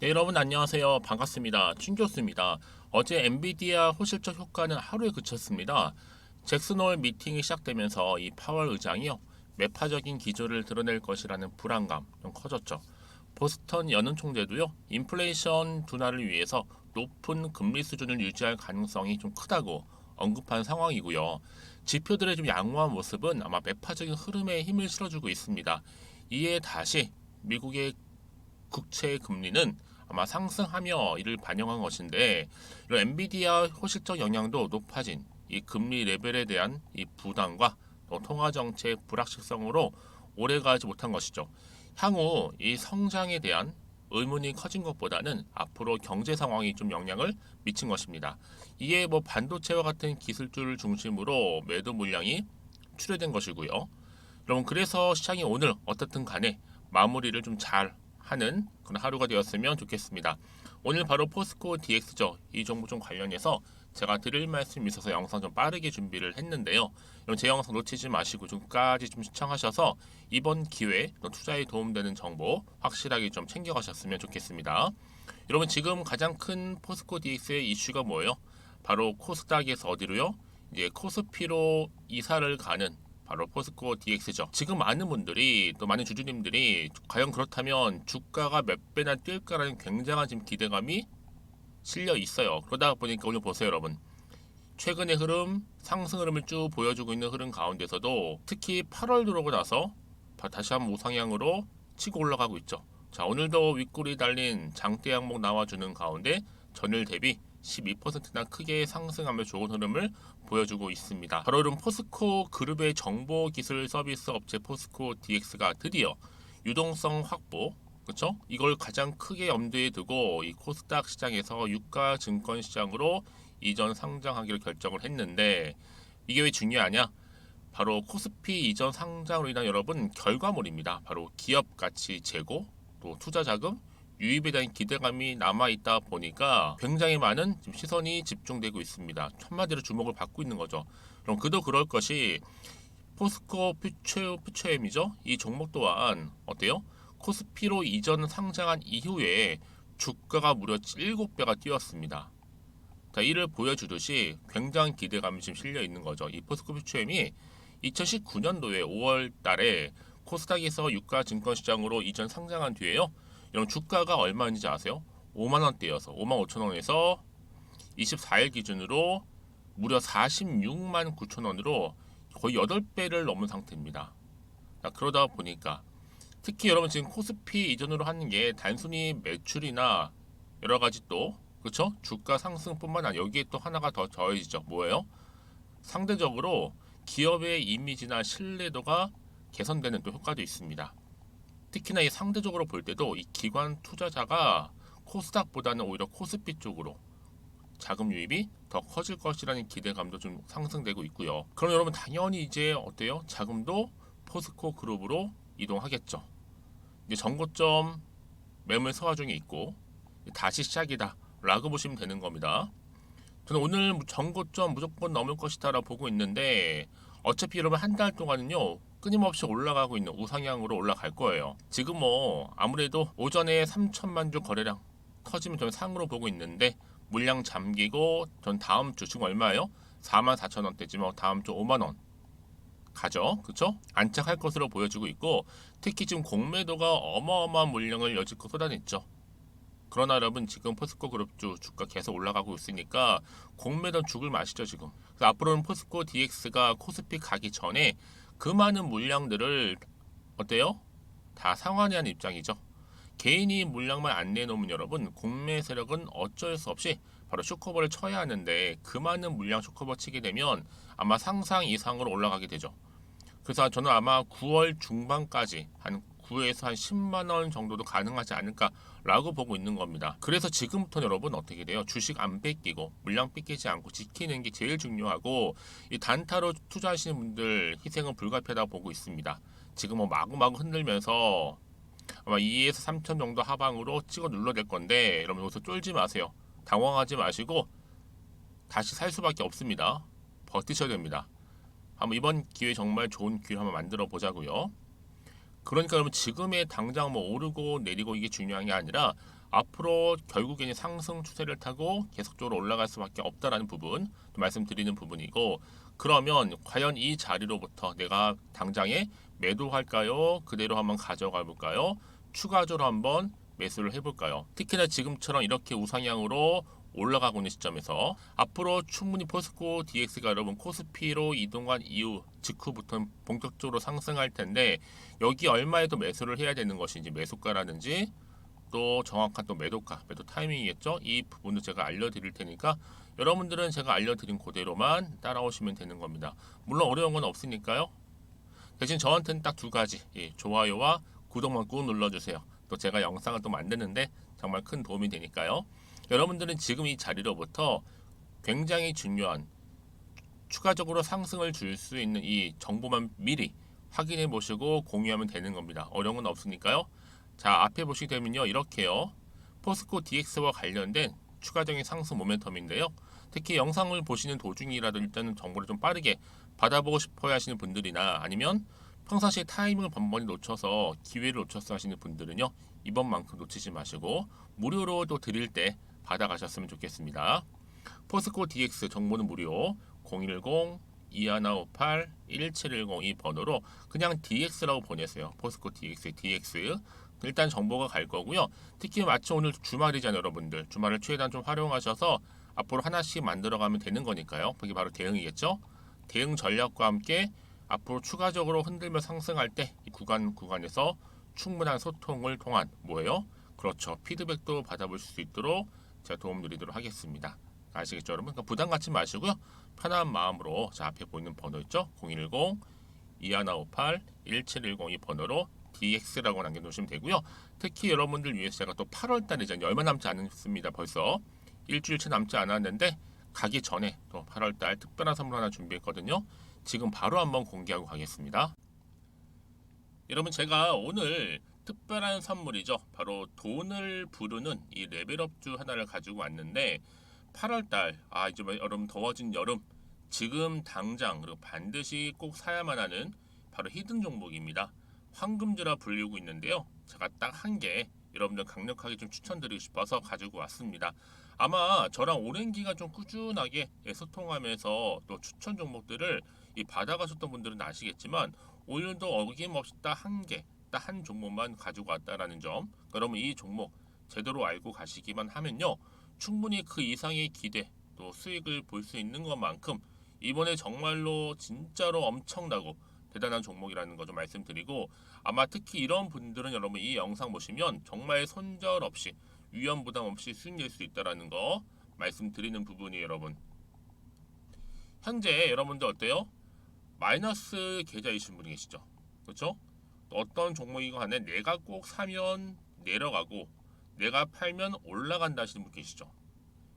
네, 여러분 안녕하세요. 반갑습니다. 춘교수입니다. 어제 엔비디아 호실적 효과는 하루에 그쳤습니다. 잭슨홀 미팅이 시작되면서 이 파월 의장이요, 매파적인 기조를 드러낼 것이라는 불안감 좀 커졌죠. 보스턴 연은 총재도요, 인플레이션 둔화를 위해서 높은 금리 수준을 유지할 가능성이 좀 크다고 언급한 상황이고요. 지표들의 좀 양호한 모습은 아마 매파적인 흐름에 힘을 실어주고 있습니다. 이에 다시 미국의 국채 금리는 아마 상승하며 이를 반영한 것인데, 이런 엔비디아 호실적 영향도 높아진 이 금리 레벨에 대한 이 부담과 또 통화 정책 불확실성으로 오래가지 못한 것이죠. 향후 이 성장에 대한 의문이 커진 것보다는 앞으로 경제 상황이 좀 영향을 미친 것입니다. 이에 뭐 반도체와 같은 기술주를 중심으로 매도 물량이 출회된 것이고요. 여러분, 그래서 시장이 오늘 어떻든 간에 마무리를 좀 잘 하는 그런 하루가 되었으면 좋겠습니다. 오늘 바로 포스코 DX죠. 이 종목 좀 관련해서 제가 드릴 말씀이 있어서 영상 좀 빠르게 준비를 했는데요. 여러분, 제 영상 놓치지 마시고 끝까지 좀 시청하셔서 이번 기회에 또 투자에 도움되는 정보 확실하게 좀 챙겨가셨으면 좋겠습니다. 여러분, 지금 가장 큰 포스코 DX의 이슈가 뭐예요? 바로 코스닥에서 어디로요? 이제 코스피로 이사를 가는 바로 포스코 DX죠. 지금 많은 분들이 또 많은 주주님들이 과연 그렇다면 주가가 몇 배나 뛸까라는 굉장한 지금 기대감이 실려 있어요. 그러다 보니까 오늘 보세요, 여러분. 최근의 흐름, 상승 흐름을 쭉 보여주고 있는 흐름 가운데서도 특히 8월 들어오고 나서 다시 한번 우상향으로 치고 올라가고 있죠. 자, 오늘도 윗골이 달린 장대 항목 나와주는 가운데 전일 대비 12%나 크게 상승하며 좋은 흐름을 보여주고 있습니다. 바로 이런 포스코 그룹의 정보 기술 서비스 업체 포스코 DX가 드디어 유동성 확보, 그렇죠? 이걸 가장 크게 염두에 두고 이 코스닥 시장에서 유가 증권 시장으로 이전 상장하기로 결정을 했는데, 이게 왜 중요하냐? 바로 코스피 이전 상장으로 인한 여러분 결과물입니다. 바로 기업 가치 제고, 또 투자 자금, 유입에 대한 기대감이 남아 있다 보니까 굉장히 많은 지금 시선이 집중되고 있습니다. 한마디로 주목을 받고 있는 거죠. 그럼 그도 그럴 것이 포스코 퓨처엠이죠. 이 종목 또한 어때요? 코스피로 이전 상장한 이후에 주가가 무려 7배가 뛰었습니다. 자, 이를 보여주듯이 굉장한 기대감이 지금 실려 있는 거죠. 이 포스코 퓨처엠이 2019년도에 5월 달에 코스닥에서 유가 증권시장으로 이전 상장한 뒤에요. 여러분, 주가가 얼마인지 아세요? 5만 원대여서 5만 5천 원에서 24일 기준으로 무려 46만 9천 원으로 거의 8배를 넘은 상태입니다. 자, 그러다 보니까 특히 여러분 지금 코스피 이전으로 하는 게 단순히 매출이나 여러 가지 또 그렇죠? 주가 상승뿐만 아니라 여기에 또 하나가 더 더해지죠. 뭐예요? 상대적으로 기업의 이미지나 신뢰도가 개선되는 또 효과도 있습니다. 특히나 이 상대적으로 볼 때도 이 기관 투자자가 코스닥보다는 오히려 코스피 쪽으로 자금 유입이 더 커질 것이라는 기대감도 좀 상승되고 있고요. 그럼 여러분 당연히 이제 어때요? 자금도 포스코 그룹으로 이동하겠죠. 이제 정고점 매물 서화 중에 있고 다시 시작이다 라고 보시면 되는 겁니다. 저는 오늘 정고점 무조건 넘을 것이다라고 보고 있는데, 어차피 여러분 한 달 동안은요 끊임없이 올라가고 있는 우상향으로 올라갈 거예요. 지금 뭐 아무래도 오전에 3천만 주 거래량 터지면 저는 상으로 보고 있는데, 물량 잠기고 전 다음 주 지금 얼마예요? 4만 4천 원대지만 다음 주 5만 원 가죠. 그쵸? 안착할 것으로 보여지고 있고, 특히 지금 공매도가 어마어마한 물량을 여지껏 쏟아냈죠. 그러나 여러분 지금 포스코 그룹주 주가 계속 올라가고 있으니까 공매도 죽을 맛이죠 지금. 그래서 앞으로는 포스코 DX가 코스피 가기 전에 그 많은 물량들을 어때요? 다 상환해야 하는 입장이죠. 개인이 물량만 안 내놓으면 여러분 공매 세력은 어쩔 수 없이 바로 쇼커버를 쳐야 하는데, 그 많은 물량 쇼커버 치게 되면 아마 상상 이상으로 올라가게 되죠. 그래서 저는 아마 9월 중반까지 한 9에서 한 10만 원 정도도 가능하지 않을까라고 보고 있는 겁니다. 그래서 지금부터 여러분 어떻게 돼요? 주식 안 뺏기고 물량 뺏기지 않고 지키는 게 제일 중요하고, 이 단타로 투자하시는 분들 희생은 불가피하다고 보고 있습니다. 지금 뭐 마구마구 흔들면서 아마 2에서 3천 정도 하방으로 찍어 눌러야 될 건데, 여러분 여기서 쫄지 마세요. 당황하지 마시고 다시 살 수밖에 없습니다. 버티셔야 됩니다. 한번 이번 기회 정말 좋은 기회 한번 만들어 보자고요. 그러니까 여러분 지금의 당장 뭐 오르고 내리고 이게 중요한 게 아니라 앞으로 결국에는 상승 추세를 타고 계속적으로 올라갈 수밖에 없다라는 부분 말씀드리는 부분이고, 그러면 과연 이 자리로부터 내가 당장에 매도할까요? 그대로 한번 가져가 볼까요? 추가적으로 한번 매수를 해볼까요? 특히나 지금처럼 이렇게 우상향으로 올라가고 있는 시점에서 앞으로 충분히 포스코 DX가 여러분 코스피로 이동한 이후 직후부터 본격적으로 상승할 텐데, 여기 얼마에 도 매수를 해야 되는 것인지, 매수가라든지 또 정확한 또 매도가, 매도 타이밍이겠죠. 이 부분도 제가 알려드릴 테니까 여러분들은 제가 알려드린 그대로만 따라오시면 되는 겁니다. 물론 어려운 건 없으니까요. 대신 저한테는 딱 두 가지, 좋아요와 구독만 꾹 눌러주세요. 또 제가 영상을 또 만드는데 정말 큰 도움이 되니까요. 여러분들은 지금 이 자리로부터 굉장히 중요한 추가적으로 상승을 줄 수 있는 이 정보만 미리 확인해 보시고 공유하면 되는 겁니다. 어려운 건 없으니까요. 자, 앞에 보시게 되면요, 이렇게요. 포스코 DX와 관련된 추가적인 상승 모멘텀인데요. 특히 영상을 보시는 도중이라도 일단은 정보를 좀 빠르게 받아보고 싶어 하시는 분들이나, 아니면 평상시에 타이밍을 번번이 놓쳐서 기회를 놓쳐서 하시는 분들은요, 이번만큼 놓치지 마시고 무료로 또 드릴 때 받아가셨으면 좋겠습니다. 포스코 DX 정보는 무료, 010-2158-1710 이 번호로 그냥 DX라고 보내세요. 포스코 DX, DX. 일단 정보가 갈 거고요. 특히 마치 오늘 주말이잖아요, 여러분들. 주말을 최대한 좀 활용하셔서 앞으로 하나씩 만들어가면 되는 거니까요. 그게 바로 대응이겠죠. 대응 전략과 함께 앞으로 추가적으로 흔들며 상승할 때 이 구간에서 충분한 소통을 통한 뭐예요? 그렇죠. 피드백도 받아볼 수 있도록 제가 도움 드리도록 하겠습니다. 아시겠죠, 여러분? 그러니까 부담 갖지 마시고요. 편한 마음으로 자, 앞에 보이는 번호 있죠? 010-2158-1710 이 번호로 DX라고 남겨놓으시면 되고요. 특히 여러분들 위해서 제가 또 8월 달이잖아요. 얼마 남지 않습니다. 벌써 일주일치 남지 않았는데 가기 전에 또 8월 달 특별한 선물 하나 준비했거든요. 지금 바로 한번 공개하고 가겠습니다. 여러분, 제가 오늘 특별한 선물이죠. 바로 돈을 부르는 이 레벨업주 하나를 가지고 왔는데, 8월달, 이제 여러분 더워진 여름, 지금 당장 그리고 반드시 꼭 사야만 하는 바로 히든 종목입니다. 황금주라 불리고 있는데요. 제가 딱 한 개 여러분들 강력하게 좀 추천드리고 싶어서 가지고 왔습니다. 아마 저랑 오랜 기간 좀 꾸준하게 소통하면서 또 추천 종목들을 받아가셨던 분들은 아시겠지만, 오늘도 어김없이 딱 한 개, 딱 한 종목만 가지고 왔다라는 점, 그러면 이 종목 제대로 알고 가시기만 하면요, 충분히 그 이상의 기대 또 수익을 볼 수 있는 것만큼 이번에 정말로 진짜로 엄청나고 대단한 종목이라는 거 좀 말씀드리고, 아마 특히 이런 분들은 여러분 이 영상 보시면 정말 손절없이 위험 부담 없이 수익 낼 수 있다라는 거 말씀드리는 부분이, 여러분 현재 여러분들 어때요? 마이너스 계좌이신 분이 계시죠? 그렇죠? 어떤 종목이건 간에 내가 꼭 사면 내려가고 내가 팔면 올라간다 하시는 분 계시죠?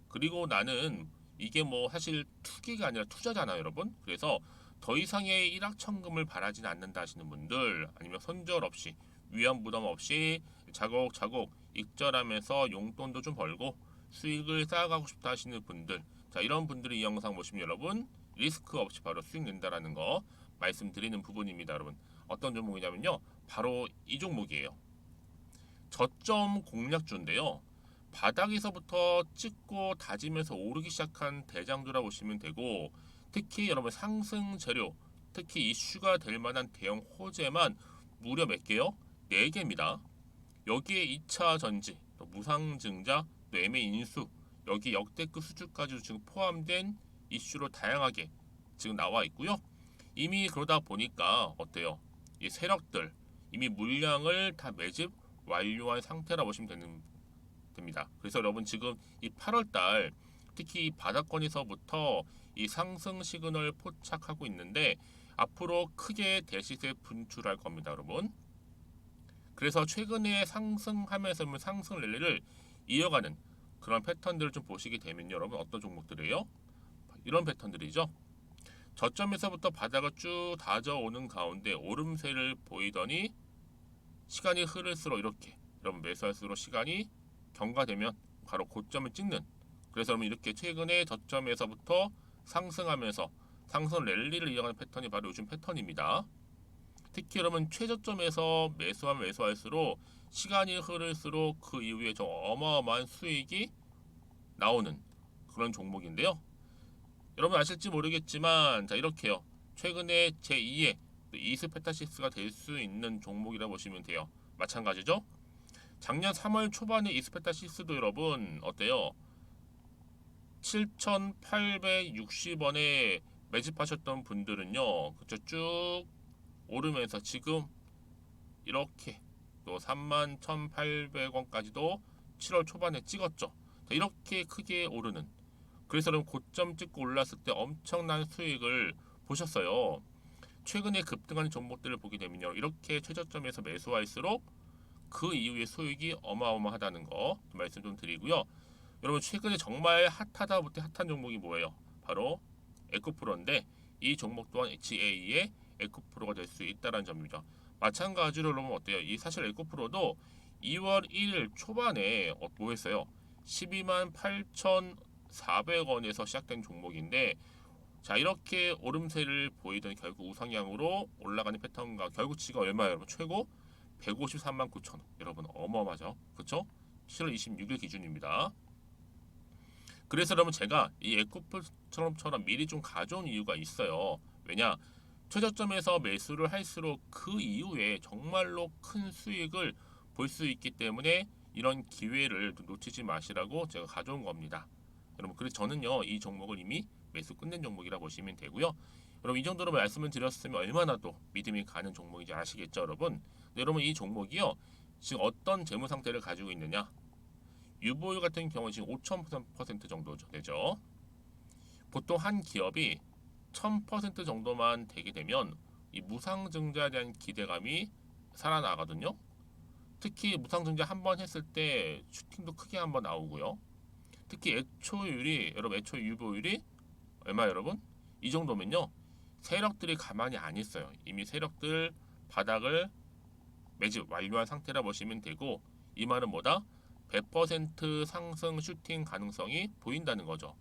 그리고 나는 이게 뭐 사실 투기가 아니라 투자잖아요, 여러분. 그래서 더 이상의 일확천금을 바라진 않는다 하시는 분들, 아니면 손절 없이 위험 부담 없이 차곡차곡 익절하면서 용돈도 좀 벌고 수익을 쌓아가고 싶다 하시는 분들, 자, 이런 분들이 이 영상 보시면 여러분 리스크 없이 바로 수익 낸다라는 거 말씀드리는 부분입니다. 여러분, 어떤 종목이냐면요, 바로 이 종목이에요. 저점 공략주인데요, 바닥에서부터 찍고 다지면서 오르기 시작한 대장주라 보시면 되고, 특히 여러분 상승 재료, 특히 이슈가 될 만한 대형 호재만 무려 몇 개요? 4개입니다. 여기에 2차 전지, 또 무상증자, 또 매매 인수, 여기 역대급 수주까지 지금 포함된 이슈로 다양하게 지금 나와 있고요. 이미 그러다 보니까 어때요? 이 세력들 이미 물량을 다 매집 완료한 상태라 보시면 됩니다. 그래서 여러분 지금 이 8월달 특히 이 바닥권에서부터 이 상승 시그널 포착하고 있는데, 앞으로 크게 대시세 분출할 겁니다, 여러분. 그래서 최근에 상승하면서 상승 랠리를 이어가는 그런 패턴들을 좀 보시게 되면 여러분 어떤 종목들이에요? 이런 패턴들이죠. 저점에서부터 바닥을 쭉 다져오는 가운데 오름세를 보이더니 시간이 흐를수록 이렇게 여러분 매수할수록 시간이 경과되면 바로 고점을 찍는, 그래서 여러분 이렇게 최근에 저점에서부터 상승하면서 상승 랠리를 이어가는 패턴이 바로 요즘 패턴입니다. 특히 여러분 최저점에서 매수하면 매수할수록 시간이 흐를수록 그 이후에 좀 어마어마한 수익이 나오는 그런 종목인데요. 여러분 아실지 모르겠지만 자 이렇게요. 최근에 제2의 이스페타시스가 될 수 있는 종목이라 보시면 돼요. 마찬가지죠. 작년 3월 초반에 이스페타시스도 여러분 어때요? 7,860원에 매집하셨던 분들은요. 그쵸 쭉 오르면서 지금 이렇게 또 31,800원까지도 7월 초반에 찍었죠. 자, 이렇게 크게 오르는 그래서 여러분 고점 찍고 올랐을 때 엄청난 수익을 보셨어요. 최근에 급등한 종목들을 보게 되면요. 이렇게 최저점에서 매수할수록 그 이후에 수익이 어마어마하다는 거 말씀 좀 드리고요. 여러분 최근에 정말 핫하다 못해 핫한 종목이 뭐예요? 바로 에코프로인데 이 종목 또한 HA의 에코프로가 될 수 있다는 점이죠. 마찬가지로 여러분 어때요? 이 사실 에코프로도 2월 1일 초반에 뭐 했어요? 12만 8,400원에서 시작된 종목인데 자 이렇게 오름세를 보이던 결국 우상향으로 올라가는 패턴과 결국 지가 얼마예요 여러분? 최고 153만 9천 원. 여러분 어마어마하죠. 그쵸? 7월 26일 기준입니다. 그래서 여러분 제가 이 에코프처럼 미리 좀 가져온 이유가 있어요. 왜냐? 최저점에서 매수를 할수록 그 이후에 정말로 큰 수익을 볼 수 있기 때문에 이런 기회를 놓치지 마시라고 제가 가져온 겁니다. 여러분 그래서 저는요 이 종목을 이미 매수 끝낸 종목이라 보시면 되고요. 여러분 이 정도로 말씀을 드렸으면 얼마나 또 믿음이 가는 종목인지 아시겠죠 여러분? 여러분 이 종목이요 지금 어떤 재무 상태를 가지고 있느냐? 유보율 같은 경우 지금 5,000% 정도 되죠. 보통 한 기업이 1,000% 정도만 되게 되면 이 무상증자에 대한 기대감이 살아나거든요. 특히 무상증자 한 번 했을 때 슈팅도 크게 한 번 나오고요. 특히 애초율이 여러분 애초 유보율이 얼마 여러분? 이 정도면요. 세력들이 가만히 안 있어요. 이미 세력들 바닥을 매집 완료한 상태라 보시면 되고 이 말은 뭐다? 100% 상승 슈팅 가능성이 보인다는 거죠.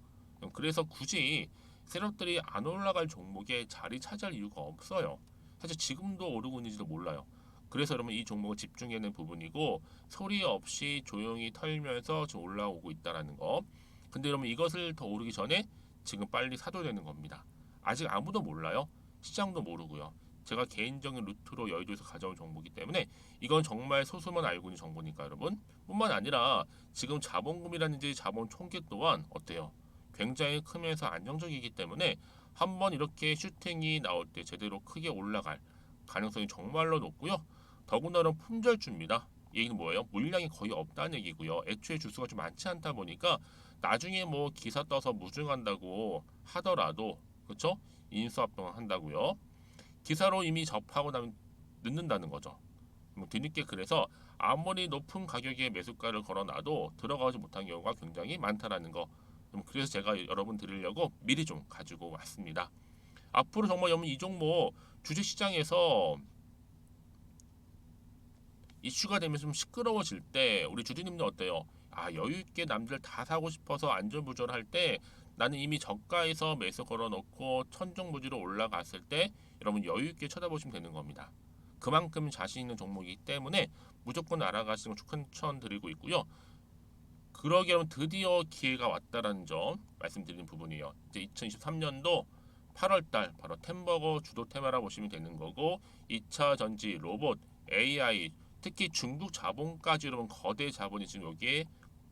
그래서 굳이 세력들이 안 올라갈 종목에 자리 차지할 이유가 없어요. 사실 지금도 오르고 있는지도 몰라요. 그래서 여러분 이 종목을 집중해야 하는 부분이고 소리 없이 조용히 털면서 좀 올라오고 있다는 거. 근데 여러분 이것을 더 오르기 전에 지금 빨리 사둬야 되는 겁니다. 아직 아무도 몰라요. 시장도 모르고요. 제가 개인적인 루트로 여의도에서 가져온 정보이기 때문에 이건 정말 소수만 알고 있는 정보니까 여러분 뿐만 아니라 지금 자본금이라든지 자본 총계 또한 어때요? 굉장히 크면서 안정적이기 때문에 한번 이렇게 슈팅이 나올 때 제대로 크게 올라갈 가능성이 정말로 높고요. 더군다나 품절주입니다. 이 얘기는 뭐예요? 물량이 거의 없다는 얘기고요. 애초에 주수가 좀 많지 않다 보니까 나중에 뭐 기사 떠서 무증한다고 하더라도 그렇죠? 인수합병을 한다고요. 기사로 이미 접하고 나면 늦는다는 거죠. 뭐 뒤늦게 그래서 아무리 높은 가격에 매수가를 걸어놔도 들어가지 못한 경우가 굉장히 많다라는 거. 그래서 제가 여러분 드리려고 미리 좀 가지고 왔습니다. 앞으로 정말 여러분 이 종목 주식시장에서 이슈가 되면 좀 시끄러워질 때 우리 주주님들 어때요? 아 여유 있게 남들 다 사고 싶어서 안절부절할 때 나는 이미 저가에서 매수 걸어놓고 천정부지로 올라갔을 때 여러분 여유 있게 쳐다보시면 되는 겁니다. 그만큼 자신 있는 종목이기 때문에 무조건 알아가시는 걸 추천드리고 있고요. 그러기 위해 드디어 기회가 왔다라는 점 말씀드리는 부분이에요. 이제 2023년도 8월달 바로 템버거 주도 테마라 보시면 되는 거고 2차 전지, 로봇, AI 특히 중국 자본까지 여러분 거대 자본이 지금 여기에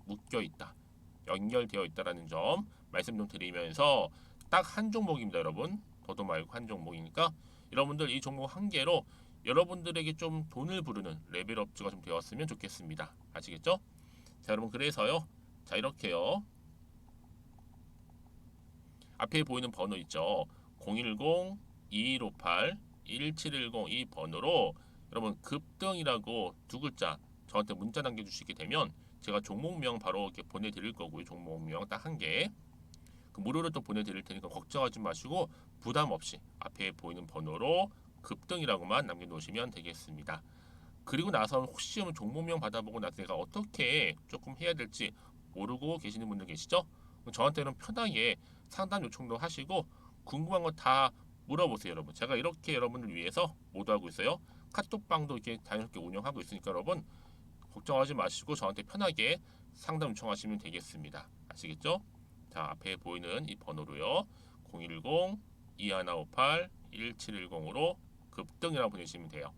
묶여 있다. 연결되어 있다라는 점 말씀 좀 드리면서 딱 한 종목입니다, 여러분. 더도 말고 한 종목이니까 여러분들 이 종목 한 개로 여러분들에게 좀 돈을 부르는 레벨업주가 좀 되었으면 좋겠습니다. 아시겠죠? 자, 여러분 그래서요. 자, 이렇게요. 앞에 보이는 번호 있죠. 010-2158-1710 이 번호로 여러분 급등이라고 두 글자 저한테 문자 남겨주시게 되면 제가 종목명 바로 이렇게 보내드릴 거고요. 종목명 딱 한 개. 그 무료로 또 보내드릴 테니까 걱정하지 마시고 부담 없이 앞에 보이는 번호로 급등이라고만 남겨놓으시면 되겠습니다. 그리고 나서 혹시 종목명 받아보고 나서 내가 어떻게 조금 해야 될지 모르고 계시는 분들 계시죠? 저한테는 편하게 상담 요청도 하시고 궁금한 거 다 물어보세요, 여러분. 제가 이렇게 여러분을 위해서 모두하고 있어요. 카톡방도 이렇게 자연스럽게 운영하고 있으니까 여러분 걱정하지 마시고 저한테 편하게 상담 요청하시면 되겠습니다. 아시겠죠? 자, 앞에 보이는 이 번호로요. 010-2158-1710으로 급등이라고 보내시면 돼요.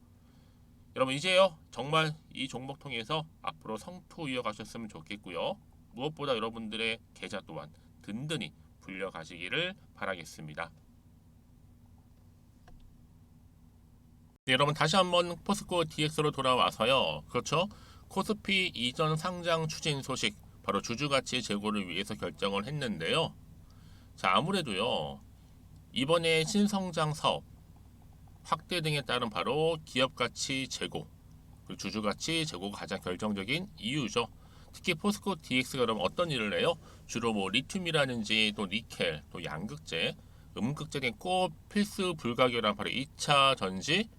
여러분 이제요 정말 이 종목 통해서 앞으로 성투 이어가셨으면 좋겠고요. 무엇보다 여러분들의 계좌 또한 든든히 불려가시기를 바라겠습니다. 네, 여러분 다시 한번 포스코 DX로 돌아와서요. 그렇죠? 코스피 이전 상장 추진 소식 바로 주주가치 제고를 위해서 결정을 했는데요. 자, 아무래도요 이번에 신성장 사업 확대 등에 따른 바로 기업가치 제고 그리고 주주가치 제고가 가장 결정적인 이유죠. 특히 포스코 DX가 그럼 어떤 일을 해요? 주로 뭐 리튬이라든지 또 니켈, 또 양극재, 음극재 등 꼭 필수 불가결한 바로 2차 전지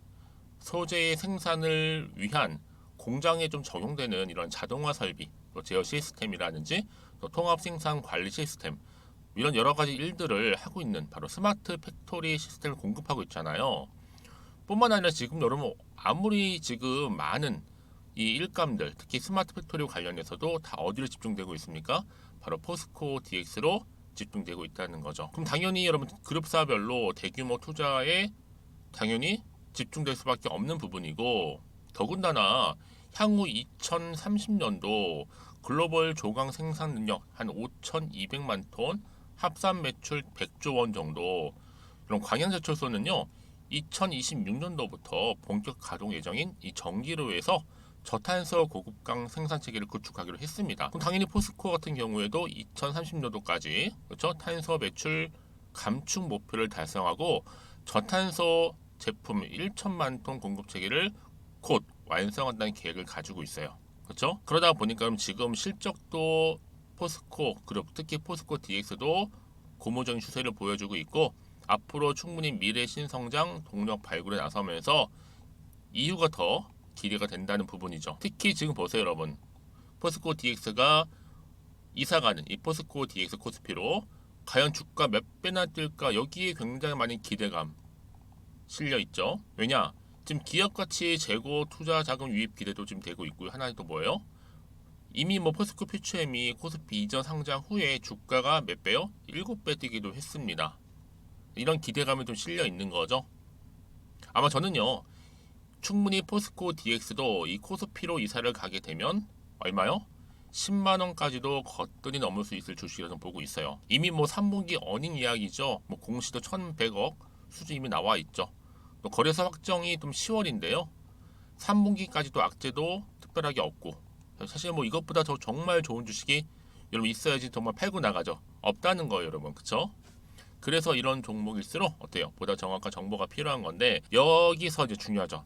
소재의 생산을 위한 공장에 좀 적용되는 이런 자동화 설비, 또 제어 시스템이라든지 또 통합 생산 관리 시스템 이런 여러 가지 일들을 하고 있는 바로 스마트 팩토리 시스템을 공급하고 있잖아요. 뿐만 아니라 지금 여러분 아무리 지금 많은 이 일감들 특히 스마트 팩토리 관련해서도 다 어디로 집중되고 있습니까? 바로 포스코 DX로 집중되고 있다는 거죠. 그럼 당연히 여러분 그룹사별로 대규모 투자에 당연히 집중될 수밖에 없는 부분이고 더군다나 향후 2030년도 글로벌 조강 생산 능력 한 5,200만 톤, 합산 매출 100조 원 정도. 그럼 광양제철소는요 2026년도부터 본격 가동 예정인 이 전기로에서 저탄소 고급강 생산 체계를 구축하기로 했습니다. 그럼 당연히 포스코 같은 경우에도 2030년도까지 그렇죠? 탄소 매출 감축 목표를 달성하고 저탄소 제품 1천만 톤 공급 체계를 곧 완성한다는 계획을 가지고 있어요. 그렇죠? 그러다 보니까 그럼 지금 실적도 포스코 그룹 특히 포스코 DX도 고무적인 추세를 보여주고 있고 앞으로 충분히 미래 신성장 동력 발굴에 나서면서 이유가 더 기대가 된다는 부분이죠. 특히 지금 보세요, 여러분. 포스코 DX가 이사가는 이 포스코 DX 코스피로 과연 주가 몇 배나 뛸까 여기에 굉장히 많은 기대감 실려 있죠. 왜냐? 지금 기업 가치 재고 투자 자금 유입 기대도 지금 되고 있고요. 하나 또 뭐예요? 이미 뭐 포스코 퓨처엠이 코스피 이전 상장 후에 주가가 몇 배요? 7배 뛰기도 했습니다. 이런 기대감이 좀 실려 있는 거죠. 아마 저는요. 충분히 포스코 DX도 이 코스피로 이사를 가게 되면 얼마요? 10만 원까지도 거뜬히 넘을 수 있을 주식이라 좀 보고 있어요. 이미 뭐 3분기 어닝 이야기죠. 뭐 공시도 1,100억 수준 이미 나와 있죠. 또 거래소 확정이 좀 10월인데요. 3분기까지도 악재도 특별하게 없고 사실 뭐 이것보다 더 정말 좋은 주식이 여러분 있어야지 정말 팔고 나가죠. 없다는 거예요, 여러분. 그쵸? 그래서 이런 종목일수록 어때요? 보다 정확한 정보가 필요한 건데 여기서 이제 중요하죠.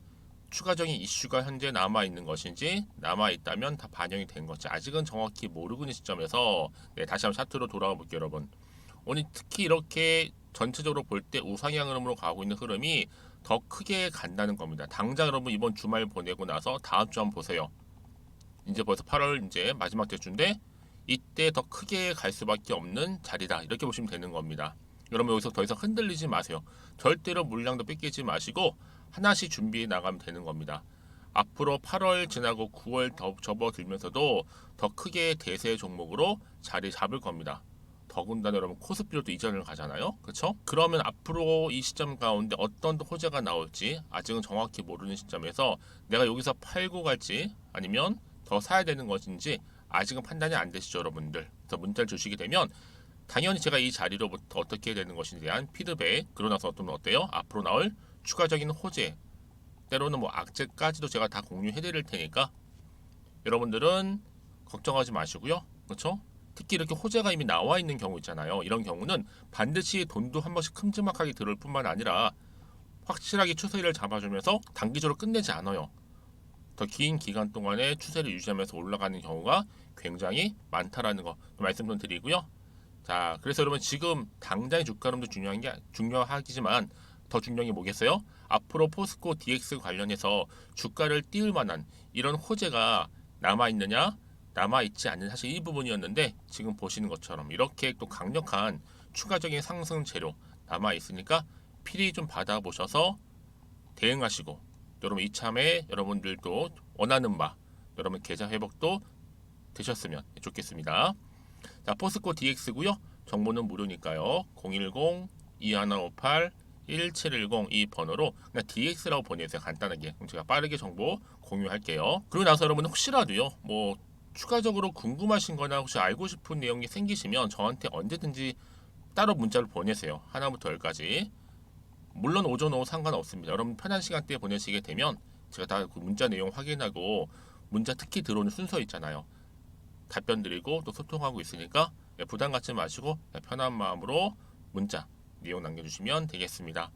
추가적인 이슈가 현재 남아 있는 것인지 남아 있다면 다 반영이 된 것인지 아직은 정확히 모르고 있는 시점에서 다시 한번 차트로 돌아가 볼게요, 여러분. 오늘 특히 이렇게 전체적으로 볼 때 우상향 흐름으로 가고 있는 흐름이 더 크게 간다는 겁니다. 당장 여러분 이번 주말 보내고 나서 다음 주 한번 보세요. 이제 벌써 8월 이제 마지막 대주인데 이때 더 크게 갈 수밖에 없는 자리다. 이렇게 보시면 되는 겁니다. 여러분 여기서 더 이상 흔들리지 마세요. 절대로 물량도 뺏기지 마시고 하나씩 준비해 나가면 되는 겁니다. 앞으로 8월 지나고 9월 더 접어들면서도 더 크게 대세 종목으로 자리 잡을 겁니다. 더군다나 여러분 코스피로 또 이전을 가잖아요. 그렇죠? 그러면 앞으로 이 시점 가운데 어떤 호재가 나올지 아직은 정확히 모르는 시점에서 내가 여기서 팔고 갈지 아니면 더 사야 되는 것인지 아직은 판단이 안 되시죠, 여러분들. 그래서 문자를 주시게 되면 당연히 제가 이 자리로부터 어떻게 되는 것에 대한 피드백 그러고 나서 또 어때요? 앞으로 나올 추가적인 호재 때로는 뭐 악재까지도 제가 다 공유해 드릴 테니까 여러분들은 걱정하지 마시고요. 그렇죠? 특히 이렇게 호재가 이미 나와 있는 경우 있잖아요. 이런 경우는 반드시 돈도 한 번씩 큼지막하게 들을 뿐만 아니라 확실하게 추세를 잡아주면서 단기적으로 끝내지 않아요. 더 긴 기간 동안에 추세를 유지하면서 올라가는 경우가 굉장히 많다라는 거 말씀 좀 드리고요. 자, 그래서 여러분 지금 당장의 주가 흐름도 중요하지만 더 중요한 게 뭐겠어요? 앞으로 포스코 DX 관련해서 주가를 띄울 만한 이런 호재가 남아있느냐 남아있지 않는 사실 이 부분이었는데 지금 보시는 것처럼 이렇게 또 강력한 추가적인 상승 재료 남아있으니까 필히 좀 받아보셔서 대응하시고, 여러분 이참에 여러분들도 원하는 바 여러분 계좌 회복도 되셨으면 좋겠습니다. 자, 포스코 DX고요. 정보는 무료니까요. 010-2158-1710 이 번호로 그냥 DX라고 보내세요. 간단하게. 그럼 제가 빠르게 정보 공유할게요. 그리고 나서 여러분 혹시라도요, 뭐 추가적으로 궁금하신 거나 혹시 알고 싶은 내용이 생기시면 저한테 언제든지 따로 문자를 보내세요. 하나부터 열까지. 물론 오전 오후 상관없습니다. 여러분 편한 시간대에 보내시게 되면 제가 다 그 문자 내용 확인하고, 문자 특히 들어오는 순서 있잖아요. 답변 드리고 또 소통하고 있으니까 부담 갖지 마시고 편한 마음으로 문자 내용 남겨주시면 되겠습니다.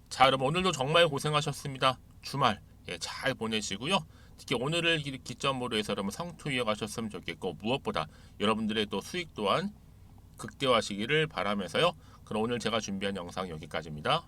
자, 여러분 오늘도 정말 고생하셨습니다. 주말 잘 보내시고요. 특히 오늘을 기점으로 해서 여러분 성투 이어가셨으면 좋겠고, 무엇보다 여러분들의 또 수익 또한 극대화하시기를 바라면서요. 그럼 오늘 제가 준비한 영상 여기까지입니다.